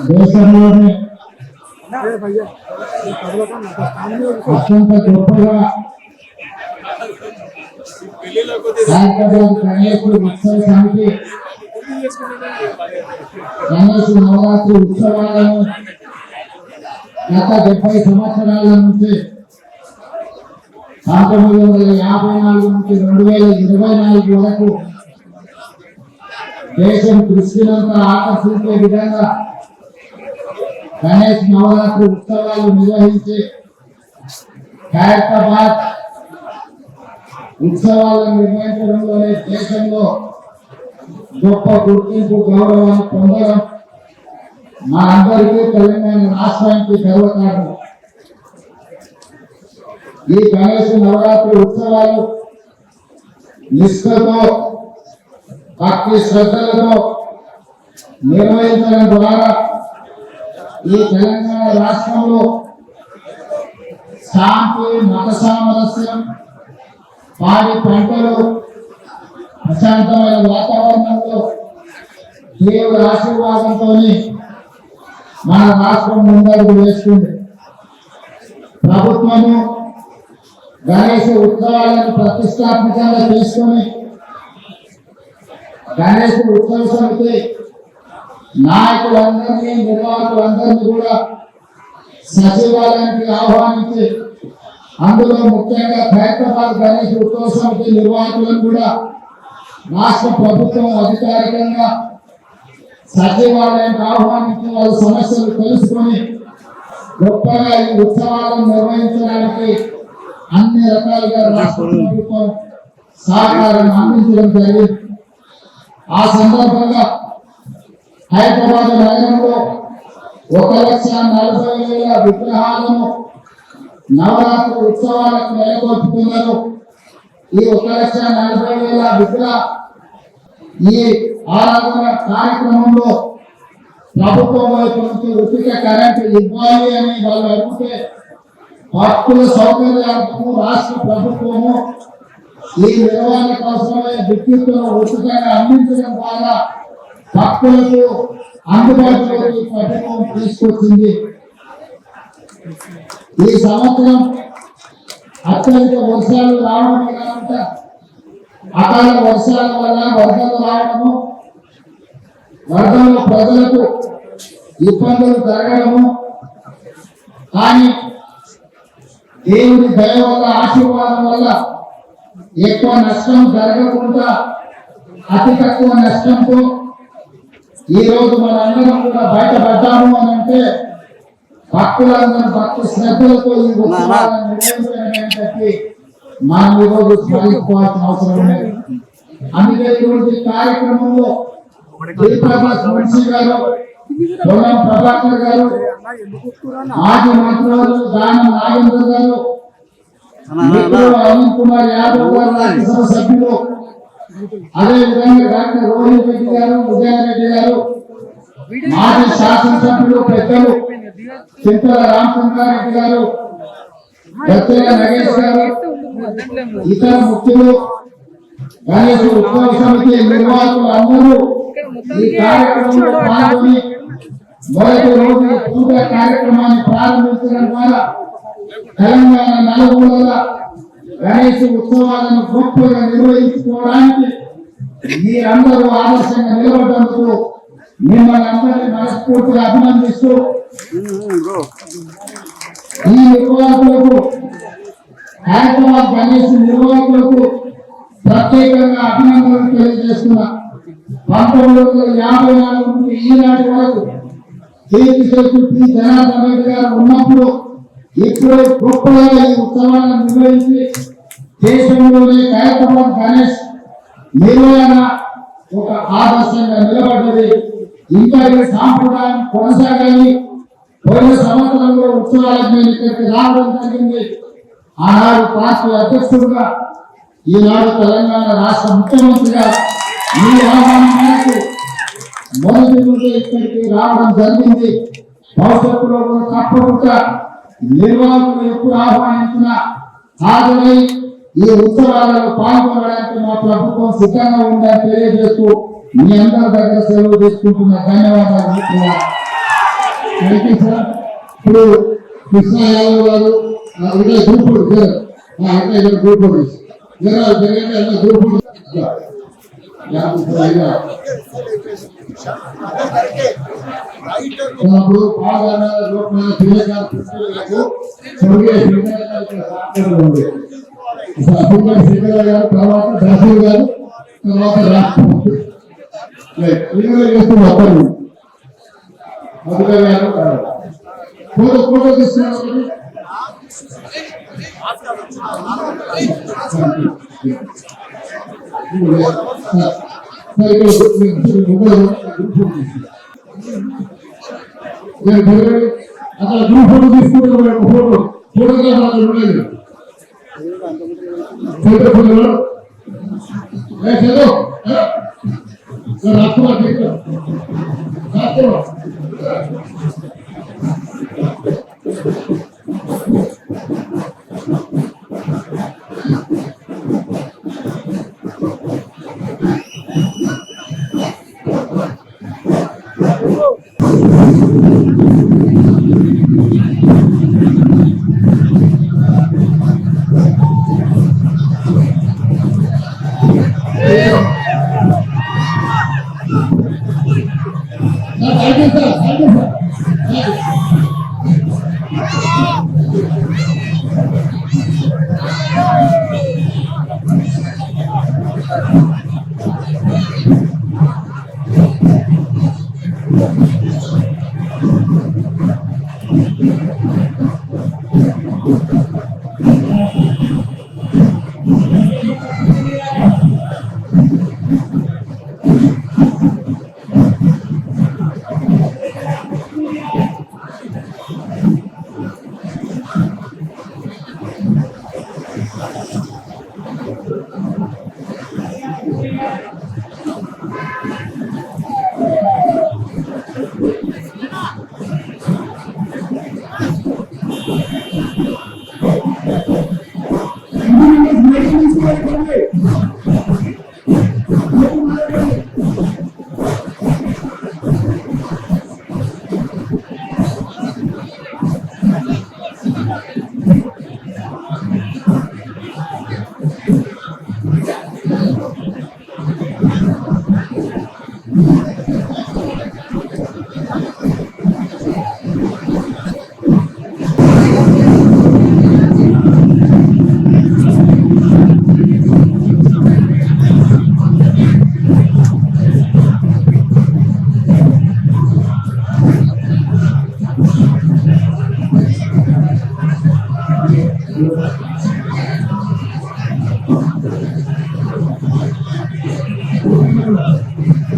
దేశంలోనే అత్యంత గొప్పగా హైదరాబాద్ గణేశుడు ఉత్సవ సమితి గణేశ నవరాత్రి ఉత్సవాలను గత 70 సంవత్సరాల నుంచి 1954 నుంచి 2024 వరకు దేశం దృష్టినంతా ఆకర్షించే విధంగా గణేష్ నవరాత్రి ఉత్సవాలు నిర్వహించి హైదరాబాద్ ఉత్సవాలను నిర్వహించడంలోనే దేశంలో గొప్ప గుర్తింపు గౌరవాన్ని పొందడం మనందరికీ తెలంగాణ రాష్ట్రానికి గర్వకారణం. ఈ గణేష్ నవరాత్రి ఉత్సవాలు నిష్ఠతో భక్తి శ్రద్ధలతో నిర్వహించడం ద్వారా ఈ తెలంగాణ రాష్ట్రంలో శాంతి మత సామరస్యం పాడి పంటలు ప్రశాంతమైన వాతావరణంలో దేవుడి ఆశీర్వాదంతో మన రాష్ట్రం ముందడుగు వేస్తుంది. ప్రభుత్వము గణేష్ ఉత్సవాలను ప్రతిష్టాత్మకంగా తీసుకొని గణేష్ ఉత్సవ సమితి నాయకులందరినీ నిర్వాహకులందరినీ కూడా సచివాలయానికి ఆహ్వానించి అందులో ముఖ్యంగా హైదరాబాద్ గణేష్ ఉత్సవ సమితి నిర్వాహకులను కూడా రాష్ట్ర ప్రభుత్వం అధికారికంగా సచివాలయానికి ఆహ్వానించి వాళ్ళ సమస్యలు తెలుసుకొని గొప్పగా ఈ ఉత్సవాలను నిర్వహించడానికి అన్ని రకాలుగా రాష్ట్ర ప్రభుత్వం సహకారం అందించడం జరిగింది. ఆ సందర్భంగా హైదరాబాద్ నగరంలో 1,40,000 విగ్రహాలను నవరాత్రి ఉత్సవాలకు నెలకొల్పుతున్నారు. ఈ 1,40,000 విగ్రహ ఈ ఆరాధన కార్యక్రమంలో ప్రభుత్వం వైపు నుంచి ఉచిత కరెంటు ఇవ్వాలి అని వాళ్ళు అడిగితే భక్తుల సౌకర్యార్థము రాష్ట్ర ప్రభుత్వము ఈ నిర్వహణ కోసమే విద్యుత్తును ఉచితంగా అందించడం ద్వారా భక్తులకు అందుబాటులోకి ప్రభుత్వం తీసుకొచ్చింది. ఈ సంవత్సరం అత్యధిక వర్షాలు రావడమే కాకుండా అకాల వర్షాల వల్ల వరదలు రావడము, వరదల్లో ప్రజలకు ఇబ్బందులు జరగడము, కానీ దేవుడి దయ వల్ల ఆశీర్వాదం వల్ల ఎక్కువ నష్టం జరగకుండా అతి తక్కువ నష్టంతో ఈ రోజు మనందరం కూడా బయటపడ్డాము అని అంటే భక్తులందరూ భక్తి శ్రద్ధలతో ఈ ఉత్సవాలను నిర్వహించడం చెప్పి మనం ఈరోజు స్మరించుకోవాల్సిన అవసరం లేదు. అందుకే ఈరోజు ఈ కార్యక్రమంలో మున్షి గారు, పొన్నం ప్రభాకర్ గారు, మాజీ మంత్రులు దానం నాగేంద్ర గారు, అనిల్ కుమార్ యాదవ్ గారు, రాజ్యసభ సభ్యులు, అదేవిధంగా డాక్టర్ రోహిత్ రెడ్డి గారు, విజయారెడ్డి గారు, మాజీ శాసనసభ్యులు పెద్దలు చింతల రామచంద్రారెడ్డి గారు, గద్దెల నగేష్ గారు, ఇతర ముఖ్యులు, గణేష్ ఉత్సవ సమితి నిర్వాహకులు అందరూ ఈ కార్యక్రమంలో పాల్గొని మొదటి రోజు పూజ కార్యక్రమాన్ని ప్రారంభించడం ద్వారా తెలంగాణ నలుమూలల గణేష్ ఉత్సవాలను గొప్పగా నిర్వహించుకోవడానికి మీరందరూ ఆదర్శంగా నిలబడ్డందుకు మిమ్మల్ని అందరినీ మనస్ఫూర్తిగా అభినందిస్తూ ఈ నిర్వాహకులకు హైదరాబాద్ గణేష్ నిర్వాహకులకు ప్రత్యేకంగా అభినందనలు తెలియజేస్తున్నా. 1954 నుండి ఈనాటి వరకు కీర్తిశేషుడు జనార్దన్ రెడ్డి గారు ఉన్నప్పుడు ఇప్పుడు గొప్పగా ఈ ఉత్సవాలను నిర్వహించి దేశంలోనే హైదరాబాద్ గణేష్ నిర్వహణ ఒక ఆదర్శంగా నిలబడ్డది. ఇంకా ఈ సాంప్రదాయం కొనసాగాలి. పోయిన సంవత్సరంలో ఉత్సవాలకు నేను ఇక్కడికి రావడం జరిగింది. ఆనాడు పార్టీ అధ్యక్షుడుగా, ఈనాడు తెలంగాణ రాష్ట్ర ముఖ్యమంత్రిగా మీ ఆహ్వానం మేరకు మొదటి నుండి ఇక్కడికి రావడం జరిగింది. భవిష్యత్తులో తప్పకుండా నిర్వాహకులు ఎప్పుడు ఆహ్వానించినా హాజరై ఈ ఉత్సవాలలో పాల్గొనడానికి మా ప్రభుత్వం సిద్ధంగా ఉందని తెలియజేస్తూ మీ అందరి దగ్గర సెలవు తీసుకుంటున్న ధన్యవాదాలు. Thank you sir. ఇప్పుడు కృష్ణ యాదవ్ గారు ఇంకా గ్రూప్ అంటే గ్రూప్ జరిగింది అన్న గ్రూప్ ఇప్పుడు బాగా గారు తర్వాత దాసరి గారు తర్వాత రాష్ట్రపతి చేస్తున్న ఒక్కరు మధుర గారు ఫోటో తీసుకున్నారు. అక్కడ గ్రూప్ ఫోటో తీసుకుంటే ఫోటో ఫోటోగ్రాఫర్ ఉండేది